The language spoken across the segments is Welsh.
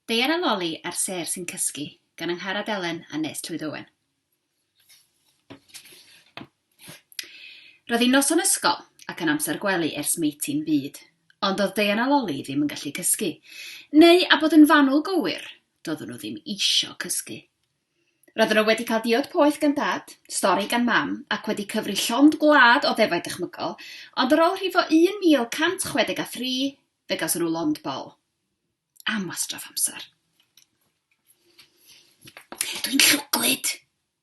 Deian a Loli a'r sêr sy'n cysgu, gan Angharad Elen a Nes Llwyd Owen. Roedd hi'n noson ysgol ac yn amser gwely ers meiti'n byd, ond oedd Deian a Loli ddim yn gallu cysgu. Neu, a bod yn fanwl gywir, doedden nhw ddim isio cysgu. Roedden nhw wedi cael diod poeth gan dad, stori gan mam, ac wedi cyfri llond gwlad o ddefaid dychmygol, ond ar ôl rhifo 1163, fe gawson nhw lond bol. Am wastraff amser. Dwi'n llwglyd,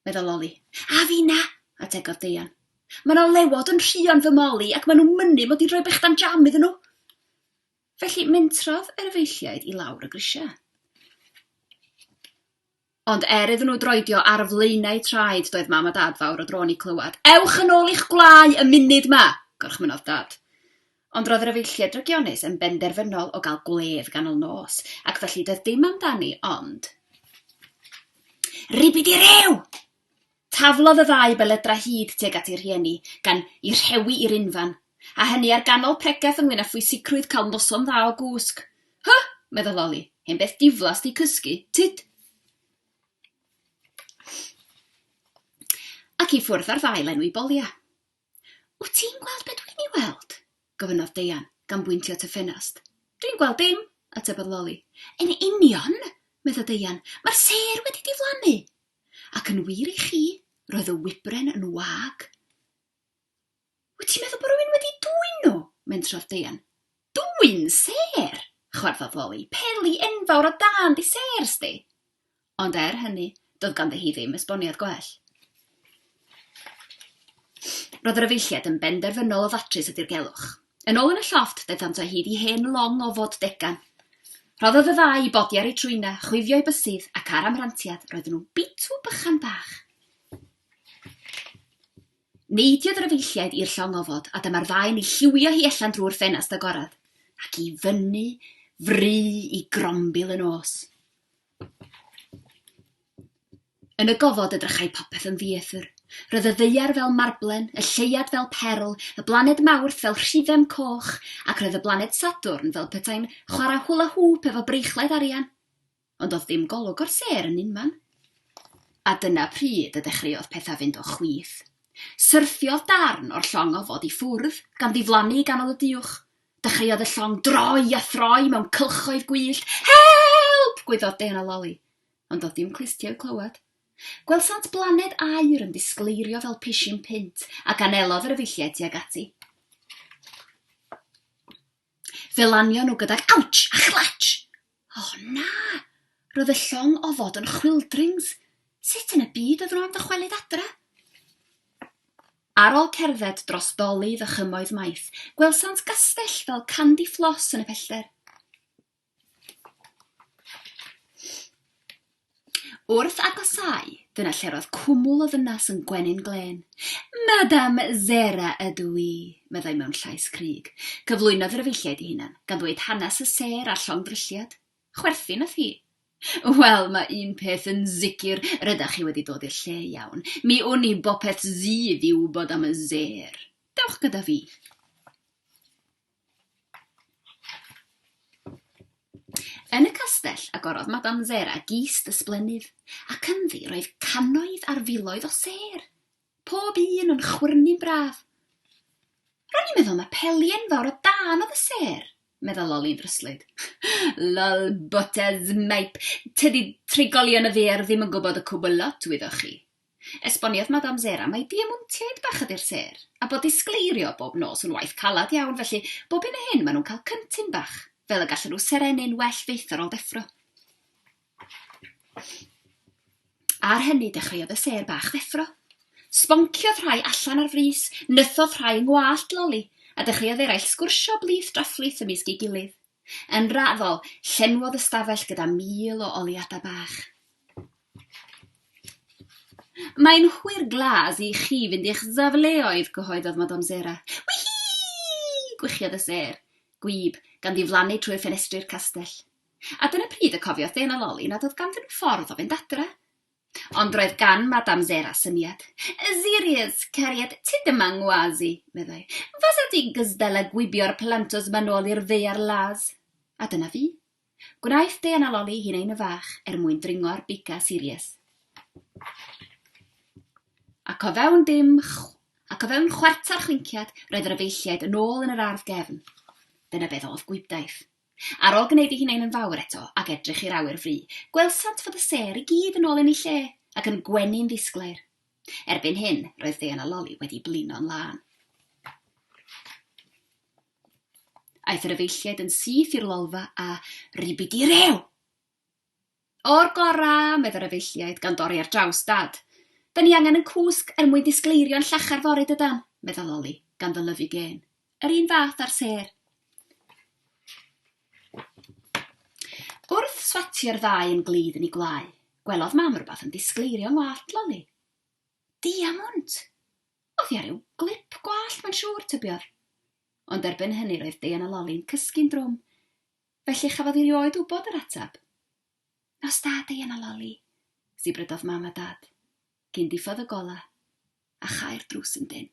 meddwl Loli. A fi na, ategodd Deian. Mae yna lewod yn rhion fy moli ac maen nhw'n mynnu mod i'n rhoi bechdan jam iddyn nhw. Felly mentrodd yr efeilliaid i lawr y grisiau. Ond iddyn nhw droedio ar flaenau traed doedd mam a dad fawr o dron i clywed. Ewch yn ôl i'ch gwlau y munud ma, gorchmynodd dad. Ond roedd yr efeilliaid drygionus yn benderfynol o gael gwledd ganol nos, ac felly doedd dim amdani, ond... Ribid i rew! Taflodd y ddau beledra hyd tuag at ei rhieni, gan i rhewi i'r unfan, a hynny ar ganol pregaeth ynglyn â phwysigrwydd cael noson dda o gwsg. Hy, meddwl Loli, hen beth diflas di cysgu, tyd. Ac i ffwrdd ar ddau lenwi bolia. Wyt ti'n gweld beth dwi'n ei weld? Gofynnodd Deian, gan bwyntio at y ffenast. Dwi'n gweld dim, atebodd Loli. Yn union, meddwl Deian, mae'r sêr wedi diflannu. Ac yn wir i chi, roedd y wybren yn wag. Wyt ti'n meddwl bod rhywun wedi dwyn nhw? Mentrodd Deian. Dwyn sêr? Chwarddodd Loli. Peli enfawr o dan di sêr sti. Ond hynny, doedd ganddi hi ddim esboniad gwell. Roedd yr efeilliad yn benderfynol o ddatrys ydy'r gelwch. Yn ôl yn y llofft, daethant o hyd i hen long o fod degan. Rhoddodd y ddau i bodi ar ei trwyna, chwifio'i bysydd ac ar amrantiad, roedden nhw'n bitw bychan bach. Neidiodd yr efeilliaid i'r llong ofod, a dyma'r ddau yn ei lliwio hi allan drwy'r ffenast agorad, ac i fyny, fry i grombil y nos. Yn y gofod edrychai popeth yn ddiethyr. Roedd y ddeiar fel marblen, y lleiad fel perl, y blaned mawrth fel rhifem coch, ac roedd y blaned Sadwrn fel petai'n chwarae hwla hŵp efo breichleid arian. Ond oedd ddim golwg o'r sêr yn unman. A dyna pryd y dechreuodd pethau fynd o chwith. Syrthiodd darn o'r llong ofod i ffwrdd, gan ddiflannu ganol y diwch. Dechreuodd y llong droi a throi mewn cylchoedd gwyllt. Help! Gwyddod Deian a Loli. Ond oedd dim clustio i'w clywed. Gwelsant blaned aur yn disgleirio fel pishin pint, ac anelodd yr efeilliaid tuag ati. Fe lanio nhw gydag awch a chlach. O na, roedd y llong ofod yn chwildrings. Sut yn y byd oedd nhw am ddychwelyd adre? Ar ôl cerdded dros dolydd a chymoedd maith, gwelsant gastell fel Candy Floss yn y pellter. Wrth agosau, dyna lle roedd cwmwl o ddynas yn gwenyn glen. Madame Zera ydw i, meddai mewn llais crig. Cyflwynodd yr efeilliaid i hunan, gan ddweud hanes y sêr a'r llong drilliad. Chwerthin oedd hi. Wel, mae un peth yn sicr, rydach chi wedi dod i'r lle iawn. Mi wn i bopeth sydd i wybod am y sêr. Dewch gyda fi. Yn y castell agorodd Madame Zera gist ysblenydd, ac ynddi roedd cannoedd ar filoedd o sêr. Pob un yn chwyrnu'n braf. Ro'n i'n meddwl mae peli enfawr o dan oedd y sêr, meddwl Loli'n dryslyd. Lol, botez maip, tydi trigolion y ddeir ddim yn gwybod y cwbl lot, wyddoch chi. Esboniodd Madame Zera mae diamontiaid bach ydy'r sêr, a bod disgleirio bob nos yn waith calad iawn, felly bob un o hyn maen nhw'n cael cyntyn bach. Fel y gallen nhw serenu'n well feithor ôl deffro. Ar hynny dechreuodd y sêr bach ddeffro. Sponciodd rhai allan ar frys, nythodd rhai yng ngwallt Loli, a dechreuodd eraill sgwrsio blith drafflith ymysg ei gilydd. Yn raddol, llenwodd y stafell gyda 1000 o oliadau bach. Mae'n hwyr glas i chi fynd i'ch safleoedd, cyhoeddodd Madame Zera. Wihi! Gwychiodd y sêr. Gwyb, gan ddiflannu trwy'r ffenestri'r castell. A dyna pryd y cofiodd Deian a Loli nad oedd ganddyn nhw ffordd o fynd adre. Ond roedd gan Madame Zera syniad. Sirius, cariad, ti dyma ngwazi, meddai. Fasa ti gysdal a gwibio'r plantos ma nôl i'r dde ar las. A dyna fi. Gwnaeth Diana Loli hunain y fach mwyn dringo'r biga Sirius. Ac o fewn chwarter chwinciad roedd yr efeilliaid yn ôl yn yr ardd gefn. Dyna beth oedd gwybdaeth. Ar ôl gwneud ei hunain yn fawr eto ac edrych i'r awyr fri, gwelsant fod y sêr i gyd yn ôl yn ei lle ac yn gwenu'n ddisglair. Erbyn hyn, roedd Diana Loli wedi blino'n lân. Aeth yr efeilliaid yn syth i'r lolfa a ribidi rew! O'r gora, medda'r efeilliaid gan dorri ar draws dad. Da ni angen yn cwsg mwyn disgleirio'n llachar fory dydan, medda Loli, gan ddylyfu gen. Yr un fath ar sêr. Wrth swatio'r ddau yn glid yn ei gwlau, gwelodd mam rhywbeth yn disgleirio'n wallt Loli. Diamwnt! Oedd hi ar ryw glip gwallt mae'n siŵr tybiodd. Ond erbyn hynny roedd Diana Loli'n cysgu'n drwm, felly chafodd hi rioed wybod yr ateb. Nos da, Diana Loli, sibrydodd mam a dad, cyn diffodd y gola a chau'r drws yn dyn.